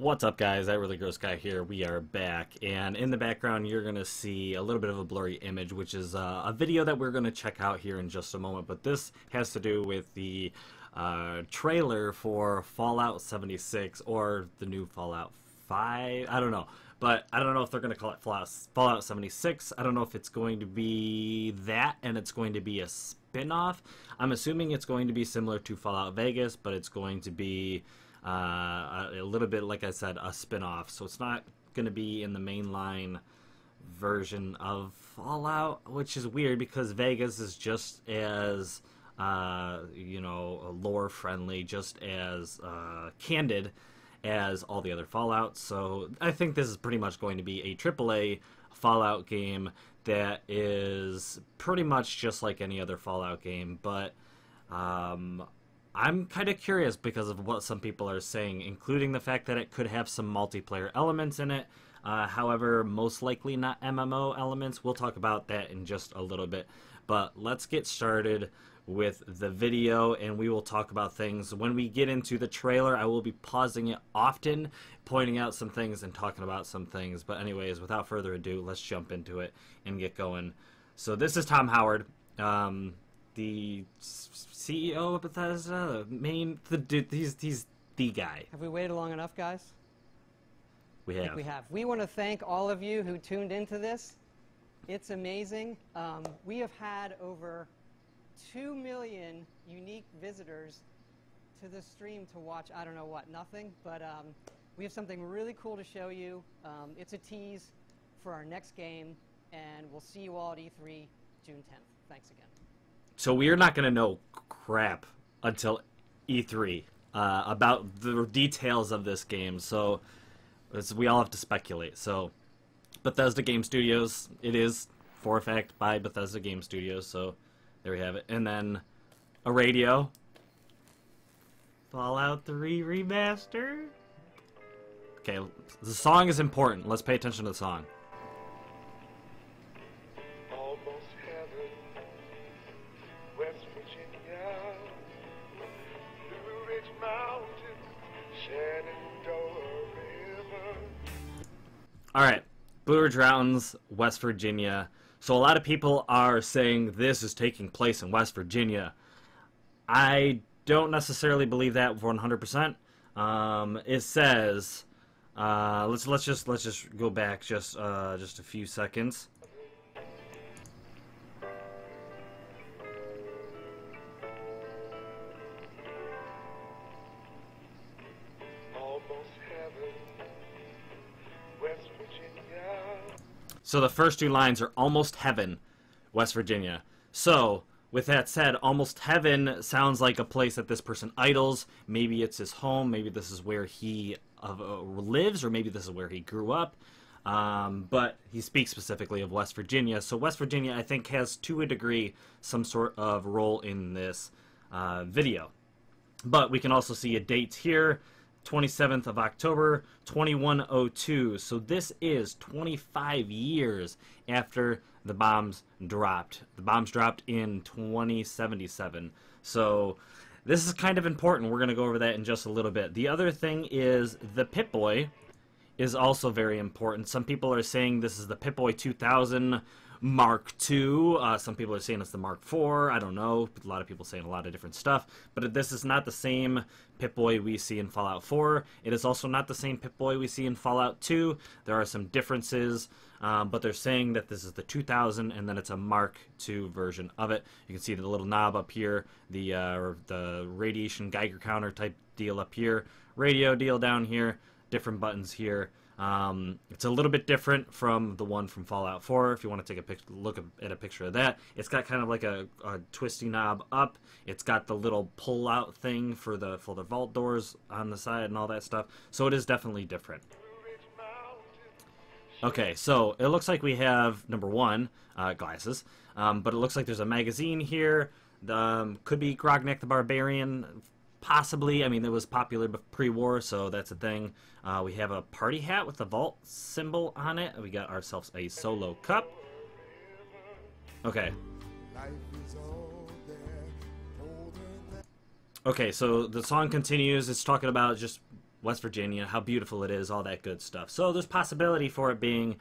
What's up, guys? That Really Gross Guy here. We are back, and in the background you're going to see a little bit of a blurry image, which is a video that we're going to check out here in just a moment. But this has to do with the trailer for Fallout 76, or the new Fallout 5. I don't know. But I don't know if they're going to call it Fallout 76. I don't know if it's going to be that, and it's going to be a spin-off. I'm assuming it's going to be similar to Fallout Vegas, but it's going to be a little bit, like I said, a spin-off. So it's not going to be in the mainline version of Fallout, which is weird because Vegas is just as, you know, lore-friendly, just as candid as all the other Fallouts. So I think this is pretty much going to be a AAA Fallout game that is pretty much just like any other Fallout game, but I'm kind of curious because of what some people are saying, including the fact that it could have some multiplayer elements in it. However, most likely not MMO elements. We'll talk about that in just a little bit. But let's get started with the video, and we will talk about things. When we get into the trailer, I will be pausing it often, pointing out some things and talking about some things. But anyways, without further ado, let's jump into it and get going. So this is Tom Howard, the CEO of Bethesda, he's the guy. Have we waited long enough, guys? We I think we have. We want to thank all of you who tuned into this. It's amazing. We have had over 2 million unique visitors to the stream to watch, I don't know what, nothing, but we have something really cool to show you. It's a tease for our next game, and we'll see you all at E3 June 10th. Thanks again. So we are not going to know crap until E3 about the details of this game. So we all have to speculate. So Bethesda Game Studios, it is for a fact by Bethesda Game Studios. So there we have it. And then a radio. Fallout 3 Remaster. Okay, the song is important. Let's pay attention to the song. Alright, Blue Ridge Mountains, West Virginia. So a lot of people are saying this is taking place in West Virginia. I don't necessarily believe that 100%. It says, let's just go back just a few seconds. So the first two lines are almost heaven, West Virginia. So, with that said, almost heaven sounds like a place that this person idles. Maybe it's his home, maybe this is where he lives, or maybe this is where he grew up. But he speaks specifically of West Virginia. So West Virginia, I think, has, to a degree, some sort of role in this video. But we can also see a date here. 27th of October, 2102. So this is 25 years after the bombs dropped. The bombs dropped in 2077. So this is kind of important. We're going to go over that in just a little bit. The other thing is the Pip-Boy is also very important. Some people are saying this is the Pip-Boy 2000 Mark II. Some people are saying it's the Mark IV. I don't know. A lot of people saying a lot of different stuff. But this is not the same Pip-Boy we see in Fallout 4. It is also not the same Pip-Boy we see in Fallout 2. There are some differences, but they're saying that this is the 2000, and then it's a Mark II version of it. You can see the little knob up here, the radiation Geiger counter type deal up here, radio deal down here, different buttons here. It's a little bit different from the one from Fallout 4. If you want to take a look at a picture of that, it's got kind of like a twisty knob up. It's got the little pull-out thing for the vault doors on the side and all that stuff. So it is definitely different. Okay, so it looks like we have number one, glasses, but it looks like there's a magazine here. Could be Grognak the Barbarian. Possibly. I mean, it was popular pre-war, so that's a thing. We have a party hat with the vault symbol on it. We got ourselves a solo cup. Okay. Okay, so the song continues. It's talking about just West Virginia, how beautiful it is, all that good stuff. So there's possibility for it being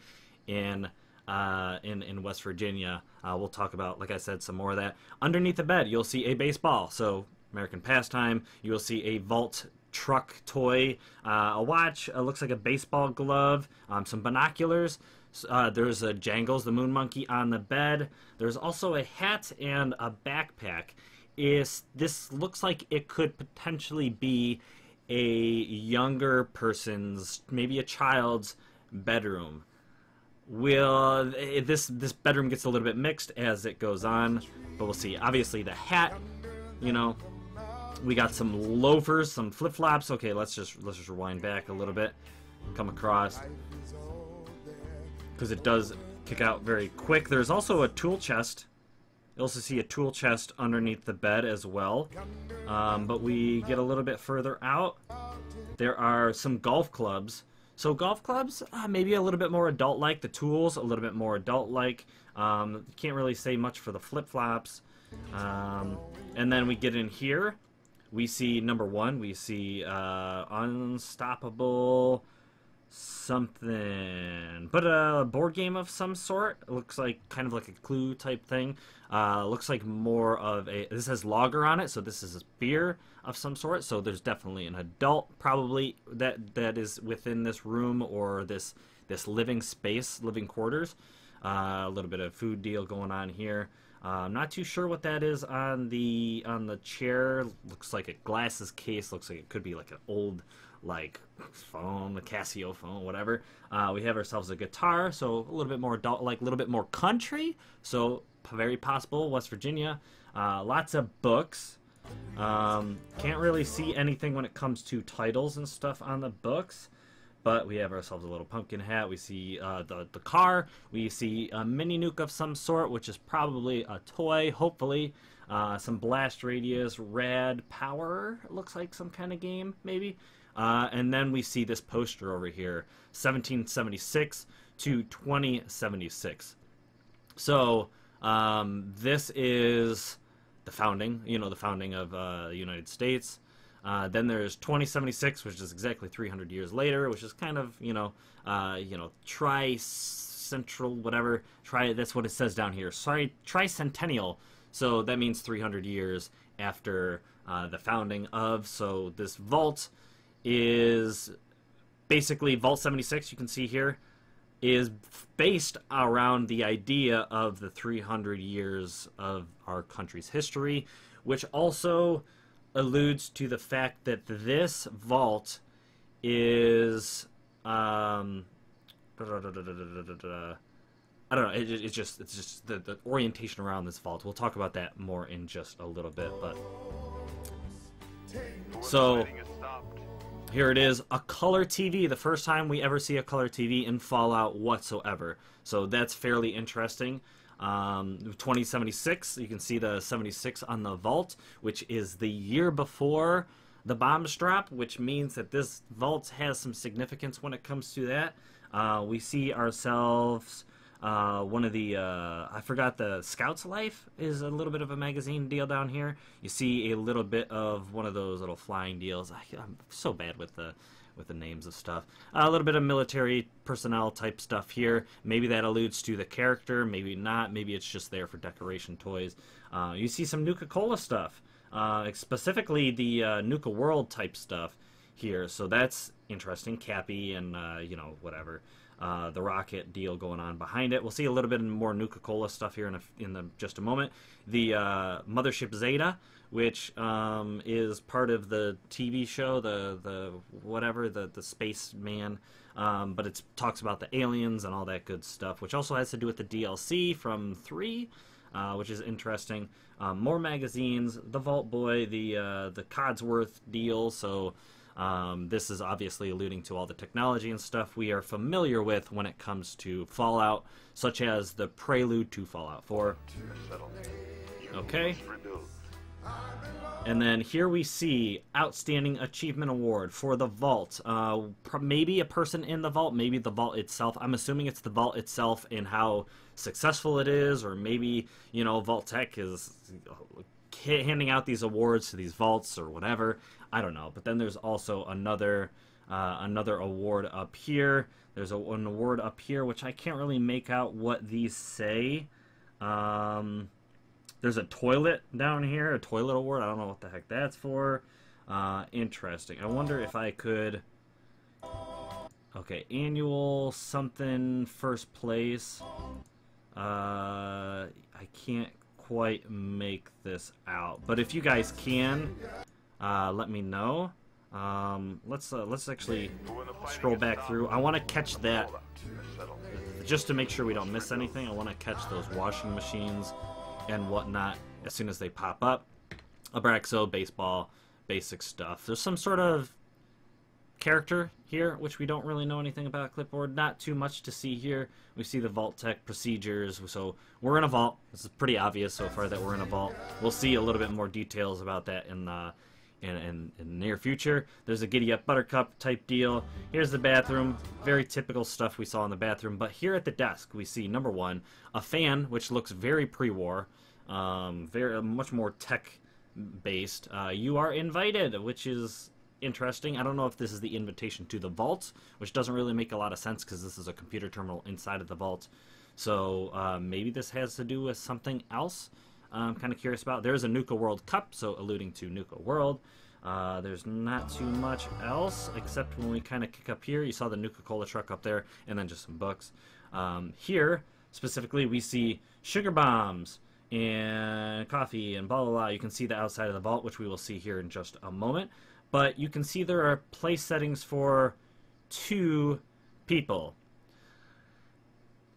in West Virginia. We'll talk about, like I said, some more of that. Underneath the bed, you'll see a baseball. So American pastime. You will see a vault truck toy, a watch. Looks like a baseball glove. Some binoculars. There's a Jangles, the moon monkey, on the bed. There's also a hat and a backpack. This looks like it could potentially be a younger person's, maybe a child's bedroom. This bedroom gets a little bit mixed as it goes on, but we'll see. Obviously the hat, you know, we got some loafers, some flip-flops. Okay, let's just rewind back a little bit, come across, because it does kick out very quick. There's also a tool chest. You also see a tool chest underneath the bed as well. But we get a little bit further out. There are some golf clubs. So golf clubs, maybe a little bit more adult-like. The tools, a little bit more adult-like. Can't really say much for the flip-flops. And then we get in here. We see number one. We see Unstoppable something, but a board game of some sort. It looks like kind of like a Clue type thing. Looks like more of a, this has lager on it, so this is a beer of some sort. So there's definitely an adult probably that is within this room or this living space, living quarters. A little bit of food deal going on here. I'm not too sure what that is on the chair. Looks like a glasses case. Looks like it could be like an old like phone, a Casio phone, whatever. We have ourselves a guitar, so a little bit more adult-like, a little bit more country. So very possible West Virginia. Lots of books. Can't really see anything when it comes to titles and stuff on the books. But we have ourselves a little pumpkin hat. We see the car. We see a mini nuke of some sort, which is probably a toy, hopefully. Some blast radius, rad power. Looks like some kind of game, maybe. And then we see this poster over here, 1776 to 2076. So this is the founding, the founding of the United States. Then there's 2076, which is exactly 300 years later, which is kind of, tri-central, whatever. That's what it says down here. Sorry, tricentennial. So that means 300 years after the founding of. So this vault is basically Vault 76, you can see here, is based around the idea of the 300 years of our country's history, which also alludes to the fact that this vault is I don't know, it's just the orientation around this vault. We'll talk about that more in just a little bit, but so here it is, a color TV, the first time we ever see a color TV in Fallout whatsoever. So that's fairly interesting. 2076, you can see the 76 on the vault, which is the year before the bombs drop, which means that this vault has some significance when it comes to that. We see ourselves, one of the, I forgot, the Scout's Life is a little bit of a magazine deal down here. You see a little bit of one of those little flying deals. I'm so bad with the names of stuff. A little bit of military personnel type stuff here. Maybe that alludes to the character, maybe not. Maybe it's just there for decoration toys. You see some Nuka-Cola stuff, specifically the Nuka World type stuff here. So that's interesting. Cappy and, whatever. The rocket deal going on behind it. We'll see a little bit more Nuka-Cola stuff here in just a moment. The Mothership Zeta, which is part of the TV show, the Spaceman, but it talks about the aliens and all that good stuff, which also has to do with the DLC from 3, which is interesting. More magazines, the Vault Boy, the Codsworth deal, so this is obviously alluding to all the technology and stuff we are familiar with when it comes to Fallout, such as the prelude to Fallout 4. Okay. And then here we see Outstanding Achievement Award for the Vault. Maybe a person in the Vault, maybe the Vault itself. I'm assuming it's the Vault itself and how successful it is, or maybe, Vault Tech is handing out these awards to these vaults or whatever. I don't know. But then there's also another Another award up here. There's an award up here, which I can't really make out what these say. There's a toilet down here, a toilet award. I don't know what the heck that's for. Interesting. I wonder if I could... Okay, annual something first place. I can't quite make this out. But if you guys can, let me know. Let's actually scroll back through. I want to catch that, just to make sure we don't miss anything. I want to catch those washing machines and whatnot as soon as they pop up. Abraxo, baseball, basic stuff. There's some sort of character here, which we don't really know anything about. Clipboard, not too much to see here. We see the vault tech procedures, so we're in a vault. This is pretty obvious so far that we're in a vault. We'll see a little bit more details about that in the near future. There's a giddy up buttercup type deal. Here's the bathroom, very typical stuff we saw in the bathroom. But here at the desk we see, number one, a fan, which looks very pre-war, very much more tech based. You are invited, which is interesting. I don't know if this is the invitation to the vault, which doesn't really make a lot of sense because this is a computer terminal inside of the vault. So maybe this has to do with something else. I'm kind of curious about. There's a Nuka World Cup, so alluding to Nuka World. There's not too much else except when we kind of kick up here. You saw the Nuka-Cola truck up there, and then just some books. Here, specifically, we see sugar bombs and coffee and blah, blah, blah. You can see the outside of the vault, which we will see here in just a moment. But you can see there are place settings for 2 people.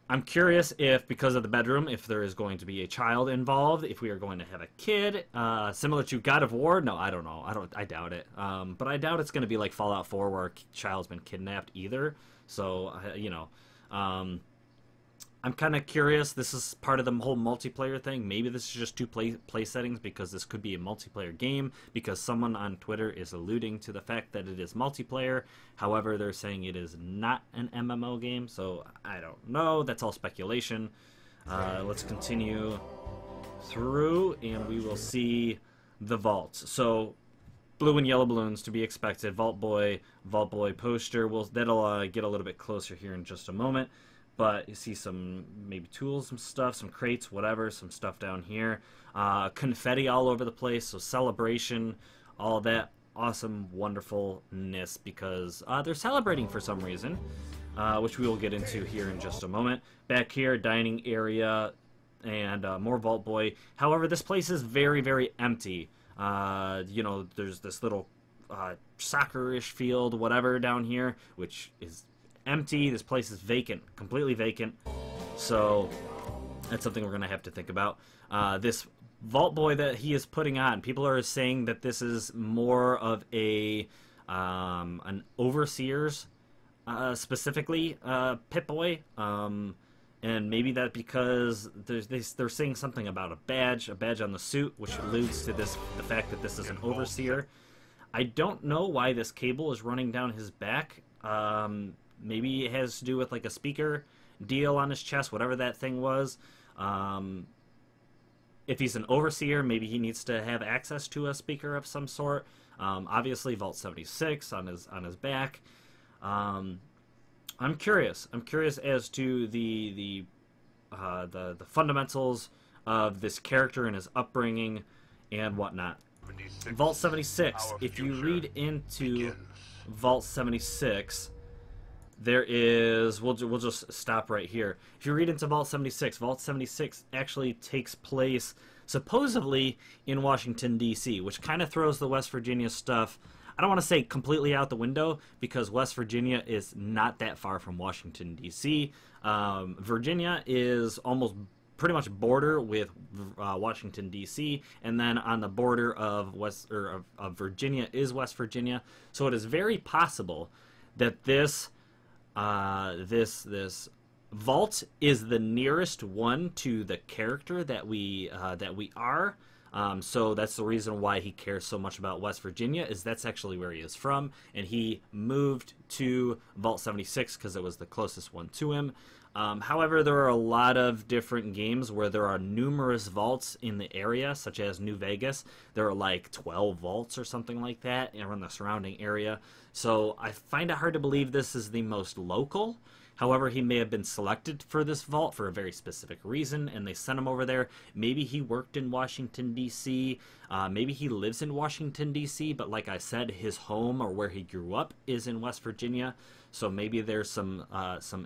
I'm curious if, because of the bedroom, if there is going to be a child involved, if we are going to have a kid, similar to God of War. No, I don't know. I doubt it. But I doubt it's going to be like Fallout 4 where a child's been kidnapped either. So, you know, I'm kind of curious. This is part of the whole multiplayer thing. Maybe this is just 2 play settings because this could be a multiplayer game, because someone on Twitter is alluding to the fact that it is multiplayer. However, they're saying it is not an MMO game, so I don't know. That's all speculation. Let's continue through, and we will see the vaults. So, blue and yellow balloons to be expected. Vault Boy poster. That'll get a little bit closer here in just a moment. But you see some maybe tools, some stuff, some crates, whatever, some stuff down here. Confetti all over the place, so celebration, all that awesome wonderfulness, because they're celebrating for some reason, which we will get into here in just a moment. Back here, dining area, and more Vault Boy. However, this place is very, very empty. You know, there's this little soccer-ish field, whatever, down here, which is empty. This place is vacant, completely vacant. So that's something we're gonna have to think about. This Vault Boy that he is putting on, people are saying that this is more of a an overseer's specifically Pip-Boy, and maybe that because they're saying something about a badge on the suit, which alludes to the fact that this is an overseer. I don't know why this cable is running down his back. Maybe it has to do with like a speaker deal on his chest, whatever that thing was. If he's an overseer, maybe he needs to have access to a speaker of some sort. Obviously, Vault 76 on his back. I'm curious. I'm curious as to the fundamentals of this character and his upbringing and whatnot. Vault 76. If you read into Vault 76. There is, we'll just stop right here. If you read into Vault 76 actually takes place supposedly in Washington, D.C., which kind of throws the West Virginia stuff, I don't want to say completely out the window, because West Virginia is not that far from Washington, D.C. Virginia is almost pretty much border with Washington, D.C., and then on the border of Virginia is West Virginia. So it is very possible that this vault is the nearest one to the character that we are. So that's the reason why he cares so much about West Virginia, is that's actually where he is from, and he moved to Vault 76 because it was the closest one to him. However, there are a lot of different games where there are numerous vaults in the area, such as New Vegas. There are like 12 vaults or something like that around the surrounding area. So I find it hard to believe this is the most local. However, he may have been selected for this vault for a very specific reason, and they sent him over there. Maybe he worked in Washington, D.C. Maybe he lives in Washington, D.C., but like I said, his home or where he grew up is in West Virginia. So maybe there's some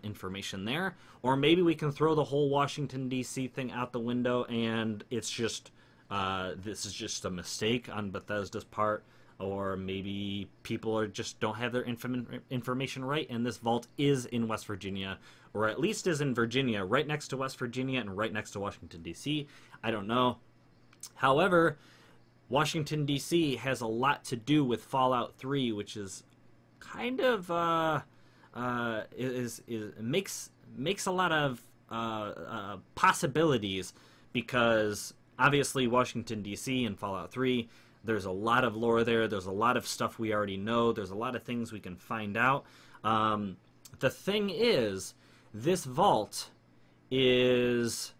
information there. Or maybe we can throw the whole Washington, D.C. thing out the window, and it's just this is just a mistake on Bethesda's part. Or maybe people just don't have their information right, and this vault is in West Virginia, or at least is in Virginia, right next to West Virginia and right next to Washington, D.C. I don't know. However, Washington, D.C. has a lot to do with Fallout 3, which is kind of makes a lot of possibilities, because obviously Washington, D.C. and Fallout 3, there's a lot of lore there. There's a lot of stuff we already know. There's a lot of things we can find out. The thing is, this vault is...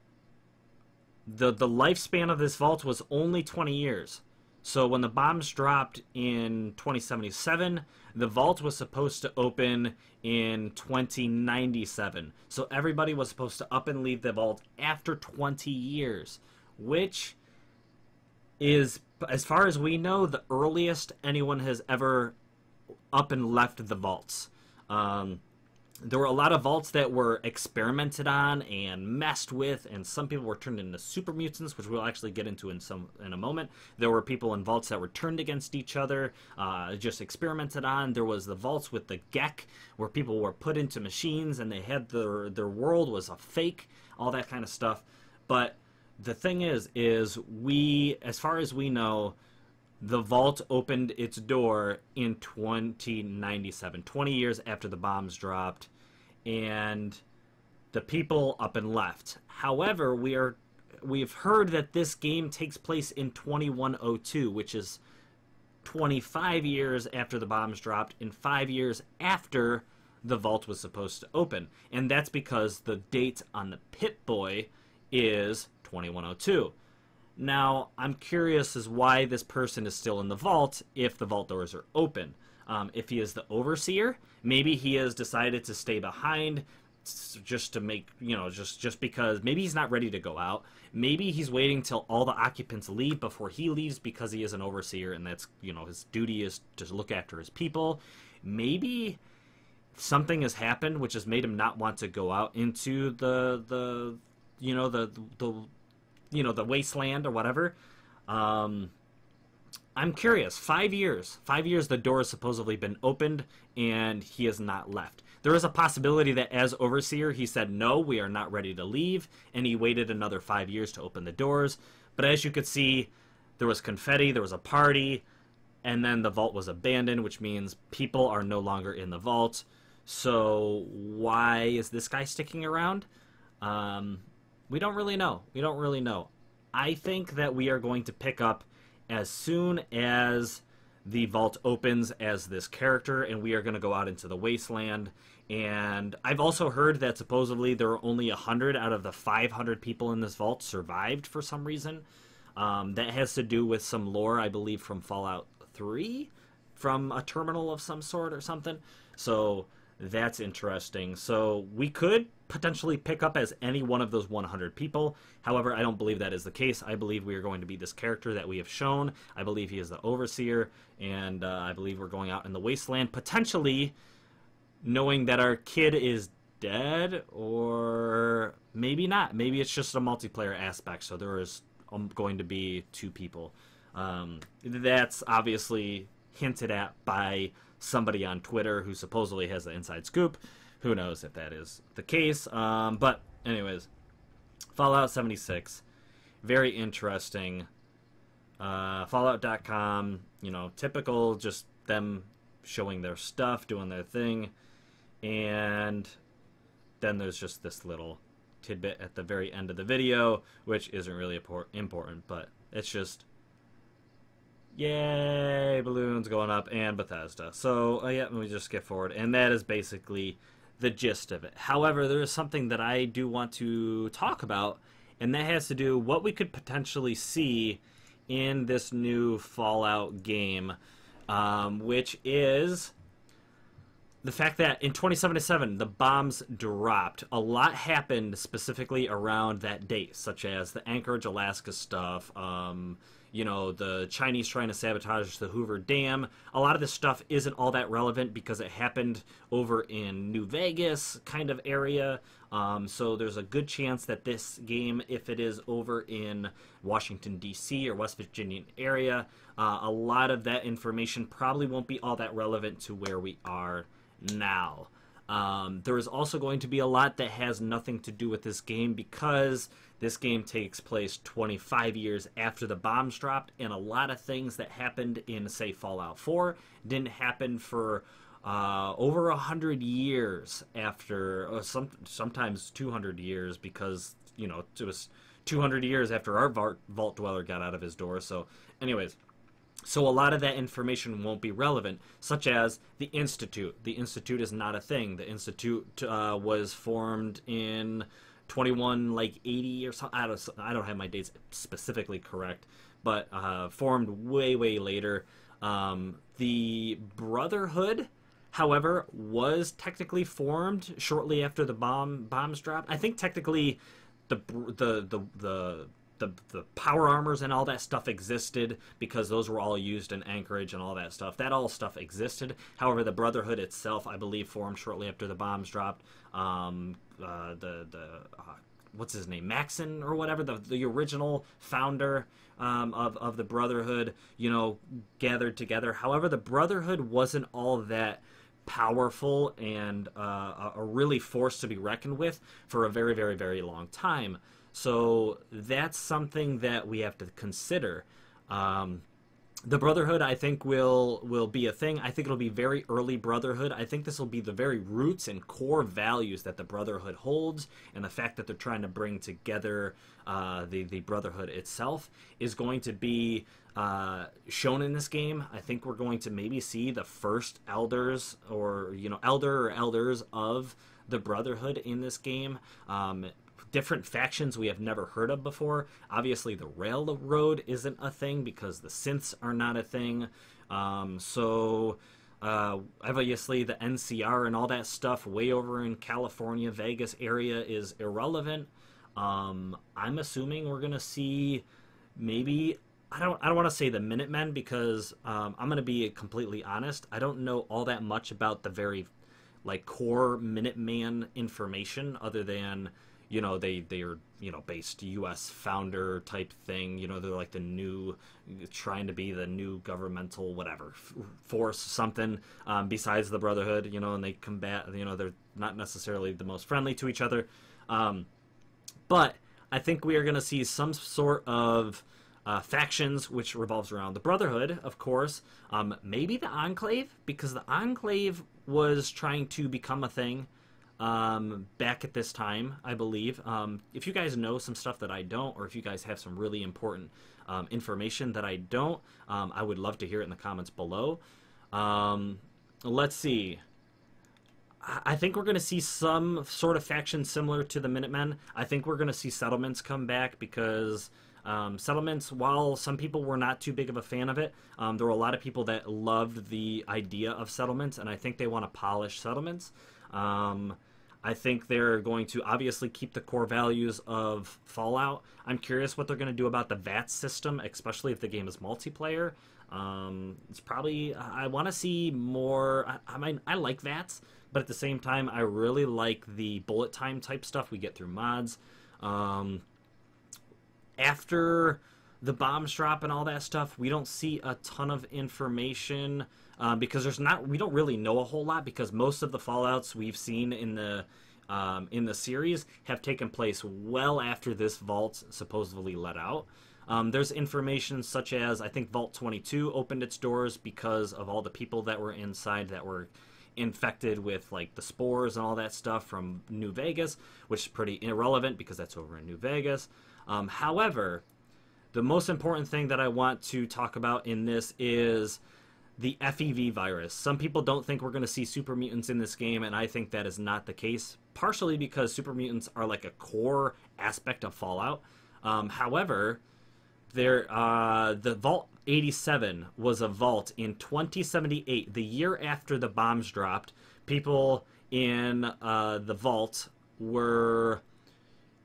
The lifespan of this vault was only 20 years. So when the bombs dropped in 2077, the vault was supposed to open in 2097. So everybody was supposed to up and leave the vault after 20 years, which is, as far as we know, the earliest anyone has ever up and left the vaults. There were a lot of vaults that were experimented on and messed with, and some people were turned into super mutants, which we'll actually get into in a moment. There were people in vaults that were turned against each other, just experimented on. There was the vaults with the Gek, where people were put into machines and they had their world was a fake, all that kind of stuff. But the thing is we, as far as we know, the vault opened its door in 2097, 20 years after the bombs dropped, and the people up and left. However, we've heard that this game takes place in 2102, which is 25 years after the bombs dropped and 5 years after the vault was supposed to open. And that's because the date on the Pip-Boy is 2102. Now, I'm curious as why this person is still in the vault if the vault doors are open. If he is the overseer, maybe he has decided to stay behind just to make, just because maybe he's not ready to go out. Maybe he's waiting till all the occupants leave before he leaves because he is an overseer and that's, his duty is to look after his people. Maybe something has happened which has made him not want to go out into the wasteland or whatever. I'm curious. 5 years. 5 years the door has supposedly been opened and he has not left. There is a possibility that as overseer he said, no, we are not ready to leave, and he waited another 5 years to open the doors. But as you could see, there was confetti, there was a party, and then the vault was abandoned, which means people are no longer in the vault. So why is this guy sticking around? We don't really know. We don't really know. I think that we are going to pick up as soon as the vault opens as this character, and we are going to go out into the wasteland. And I've also heard that supposedly there are only 100 out of the 500 people in this vault survived for some reason. That has to do with some lore, I believe, from Fallout 3, from a terminal of some sort or something. So that's interesting. So we could potentially pick up as any one of those 100 people. However, I don't believe that is the case. I believe we are going to be this character that we have shown. I believe he is the overseer, and I believe we're going out in the wasteland, potentially knowing that our kid is dead, or maybe not. Maybe it's just a multiplayer aspect, so there is going to be 2 people. That's obviously hinted at by somebody on Twitter who supposedly has the inside scoop. Who knows if that is the case. But anyways, Fallout 76, very interesting. Fallout.com, typical, just them showing their stuff, doing their thing. And then there's just this little tidbit at the very end of the video, which isn't really important, but it's just, yay, balloons going up and Bethesda. So, yeah, let me just skip forward. And that is basically the gist of it. However, there is something that I do want to talk about, and that has to do what we could potentially see in this new Fallout game, which is the fact that in 2077 the bombs dropped. A lot happened specifically around that date, such as the Anchorage, Alaska stuff, the Chinese trying to sabotage the Hoover Dam. A lot of this stuff isn't all that relevant because it happened over in New Vegas kind of area. So there's a good chance that this game, if it is over in Washington, D.C. or West Virginia area, a lot of that information probably won't be all that relevant to where we are now. There is also going to be a lot that has nothing to do with this game because this game takes place 25 years after the bombs dropped, and a lot of things that happened in, say, Fallout 4 didn't happen for over 100 years after, sometimes 200 years, because, it was 200 years after our vault dweller got out of his door. So, anyways. So a lot of that information won't be relevant, such as the Institute. The Institute is not a thing. The Institute was formed in 2180 or something. I don't have my dates specifically correct, but formed way, way later. The Brotherhood, however, was technically formed shortly after the bombs dropped. I think technically the power armors and all that stuff existed because those were all used in Anchorage and all that stuff. That all stuff existed. However, the Brotherhood itself, I believe, formed shortly after the bombs dropped. What's his name? Maxon or whatever, the original founder of the Brotherhood, gathered together. However, the Brotherhood wasn't all that powerful and a really force to be reckoned with for a very, very, very long time. So that's something that we have to consider. The Brotherhood, I think, will be a thing. I think it'll be very early Brotherhood. I think this will be the very roots and core values that the Brotherhood holds, and the fact that they're trying to bring together the Brotherhood itself is going to be shown in this game. I think we're going to maybe see the first elders or elders of the Brotherhood in this game. Different factions we have never heard of before. Obviously, the railroad isn't a thing because the synths are not a thing. Obviously, the NCR and all that stuff way over in California, Vegas area is irrelevant. I'm assuming we're gonna see maybe. I don't want to say the Minutemen because I'm gonna be completely honest. I don't know all that much about the very core Minuteman information other than. They are, based U.S. founder type thing. They're like the new, trying to be the new governmental whatever force, something besides the Brotherhood. And they combat. They're not necessarily the most friendly to each other, but I think we are going to see some sort of factions which revolves around the Brotherhood, of course. Maybe the Enclave, because the Enclave was trying to become a thing. Back at this time, I believe. If you guys know some stuff that I don't, or if you guys have some really important information that I don't, I would love to hear it in the comments below. Let's see. I think we're going to see some sort of faction similar to the Minutemen. I think we're going to see settlements come back because settlements, while some people were not too big of a fan of it, there were a lot of people that loved the idea of settlements, and I think they want to polish settlements. I think they're going to obviously keep the core values of Fallout. I'm curious what they're going to do about the VATS system, especially if the game is multiplayer. It's probably, I want to see more. I like VATS, but at the same time, I really like the bullet time type stuff we get through mods. After the bombs drop and all that stuff, we don't see a ton of information. Because we don't really know a whole lot, because most of the Fallouts we've seen in the series have taken place well after this vault supposedly let out. There's information such as, I think Vault 22 opened its doors because of all the people that were inside that were infected with the spores and all that stuff from New Vegas, which is pretty irrelevant because that's over in New Vegas. However, the most important thing that I want to talk about in this is the FEV virus. Some people don't think we're going to see super mutants in this game, and I think that is not the case, partially because super mutants are like a core aspect of Fallout. However, the Vault 87 was a vault in 2078, the year after the bombs dropped. People in the vault were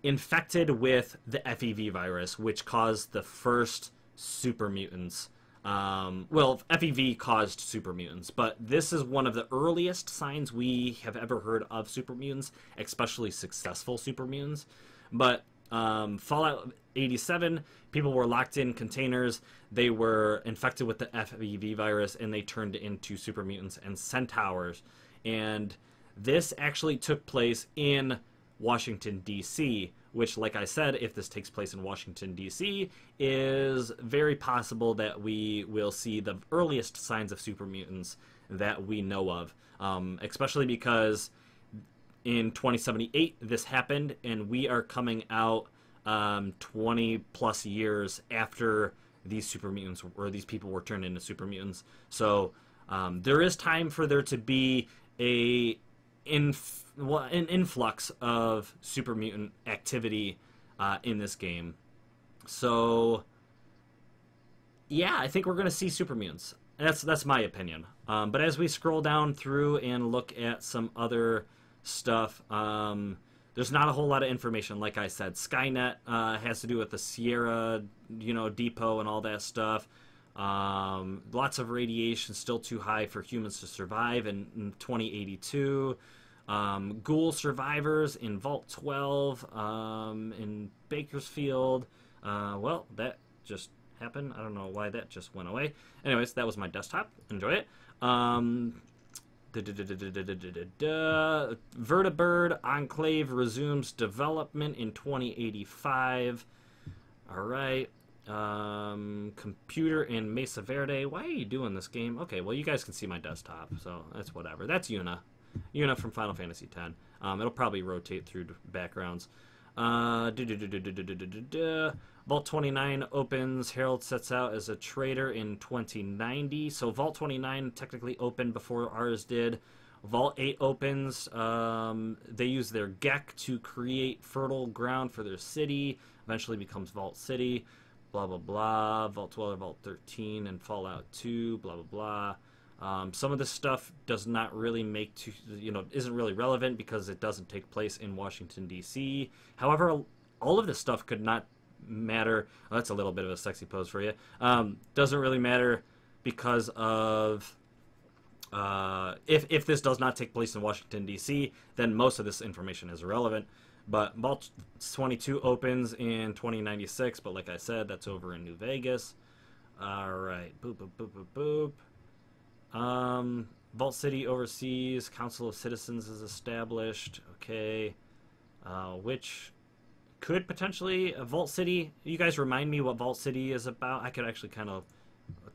infected with the FEV virus, which caused the first super mutants. Well, FEV caused super mutants, but this is one of the earliest signs we have ever heard of super mutants, especially successful super mutants. But Fallout 87, people were locked in containers, they were infected with the FEV virus, and they turned into super mutants and centaurs. And this actually took place in Washington, D.C., which, like I said, if this takes place in Washington, D.C., is very possible that we will see the earliest signs of super mutants that we know of, especially because in 2078 this happened, and we are coming out 20 plus years after these super mutants, or these people were turned into super mutants. So there is time for there to be an influx of super mutant activity in this game. So yeah, I think we're going to see super mutants. That's my opinion. But as we scroll down through and look at some other stuff, there's not a whole lot of information. Like I said, Skynet has to do with the Sierra, depot and all that stuff. Lots of radiation, still too high for humans to survive in 2082. Ghoul survivors in Vault 12, in Bakersfield. Well, that just happened. I don't know why that just went away. Anyways, that was my desktop. Enjoy it. Vertibird Enclave resumes development in 2085. Alright. Computer in Mesa Verde. Why are you doing this game? Okay, well, you guys can see my desktop, so that's whatever. That's Yuna. Yuna from Final Fantasy X. It'll probably rotate through backgrounds. Vault 29 opens. Harold sets out as a trader in 2090. So Vault 29 technically opened before ours did. Vault 8 opens. They use their GEC to create fertile ground for their city. Eventually becomes Vault City. Blah, blah, blah. Vault 12, Vault 13, and Fallout 2. Blah, blah, blah. Some of this stuff does not really isn't really relevant because it doesn't take place in Washington, D.C. However, all of this stuff could not matter. Oh, that's a little bit of a sexy pose for you. Doesn't really matter because of if this does not take place in Washington, D.C., then most of this information is irrelevant. But Vault 22 opens in 2096, but like I said, that's over in New Vegas. Alright, boop, boop, boop, boop, boop. Vault City overseas, Council of Citizens is established. Okay. Which could potentially Vault City. You guys remind me what Vault City is about. I could actually kind of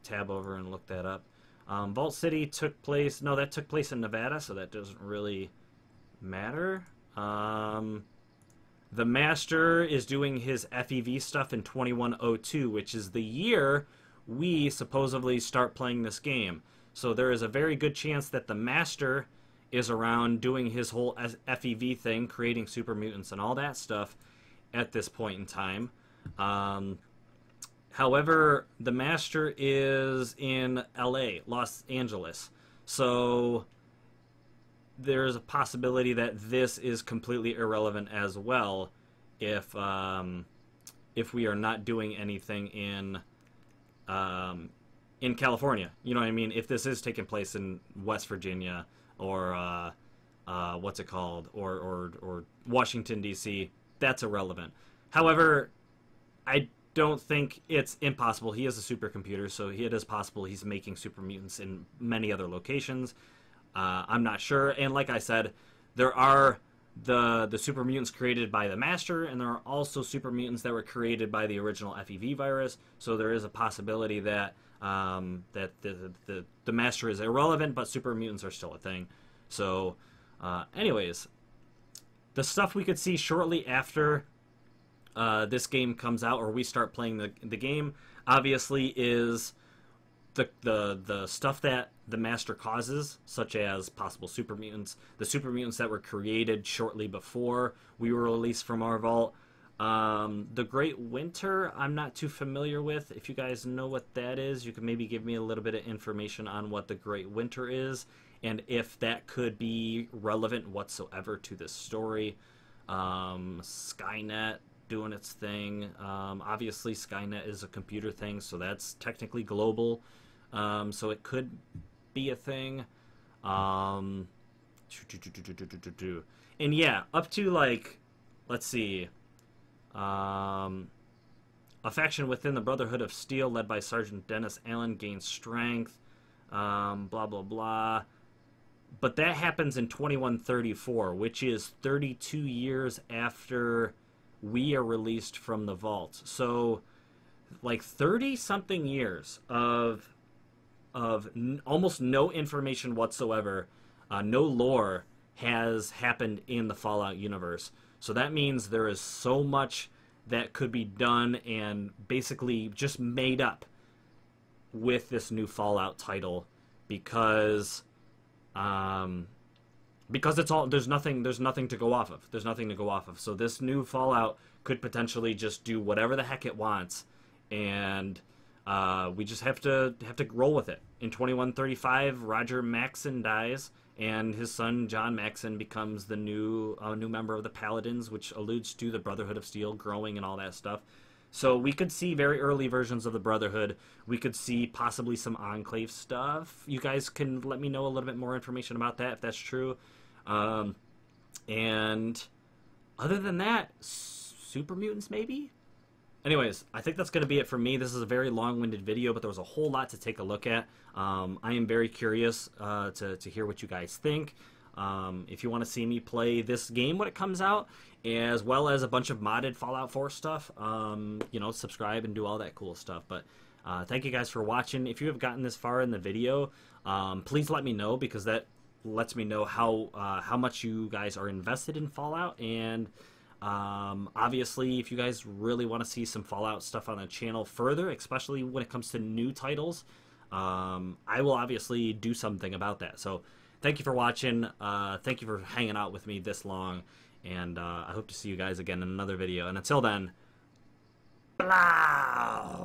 tab over and look that up. Vault City took place. No, that took place in Nevada, so that doesn't really matter. The Master is doing his FEV stuff in 2102, which is the year we supposedly start playing this game. So there is a very good chance that the Master is around doing his whole FEV thing, creating super mutants and all that stuff at this point in time. However, the Master is in LA, Los Angeles. So there's a possibility that this is completely irrelevant as well if we are not doing anything in California. You know what I mean? If this is taking place in West Virginia or what's it called, or Washington, D.C., that's irrelevant. However, I don't think it's impossible. He is a supercomputer, so it is possible he's making super mutants in many other locations. I'm not sure. And like I said, there are the super mutants created by the Master, and there are also super mutants that were created by the original FEV virus. So there is a possibility that that the Master is irrelevant, but super mutants are still a thing. So, anyways, the stuff we could see shortly after this game comes out, or we start playing the game, obviously is the stuff that the Master causes, such as possible super mutants, the super mutants that were created shortly before we were released from our vault. The Great Winter, I'm not too familiar with. If you guys know what that is, you can maybe give me a little bit of information on what the Great Winter is, and if that could be relevant whatsoever to this story. Skynet doing its thing. Obviously, Skynet is a computer thing, so that's technically global. So it could be a thing. And yeah, up to like, let's see. A faction within the Brotherhood of Steel, led by Sergeant Dennis Allen, gains strength. Blah blah blah. But that happens in 2134, which is 32 years after we are released from the vault. So, like 30-something years of almost no information whatsoever, no lore has happened in the Fallout universe. So that means there is so much that could be done and basically just made up with this new Fallout title, because it's all, there's nothing to go off of. There's nothing to go off of. So this new Fallout could potentially just do whatever the heck it wants, and we just have to roll with it. In 2135, Roger Maxon dies, and his son John Maxon becomes the new member of the Paladins, which alludes to the Brotherhood of Steel growing and all that stuff. So we could see very early versions of the Brotherhood. We could see possibly some Enclave stuff. You guys can let me know a little bit more information about that if that's true. And other than that, super mutants maybe? Anyways, I think that's going to be it for me. This is a very long-winded video, but there was a whole lot to take a look at. I am very curious to hear what you guys think. If you want to see me play this game when it comes out, as well as a bunch of modded Fallout 4 stuff, you know, subscribe and do all that cool stuff. But thank you guys for watching. If you have gotten this far in the video, please let me know, because that lets me know how much you guys are invested in Fallout. And obviously, if you guys really want to see some Fallout stuff on the channel further, especially when it comes to new titles, I will obviously do something about that. So thank you for watching. Thank you for hanging out with me this long. And I hope to see you guys again in another video. And until then, blah!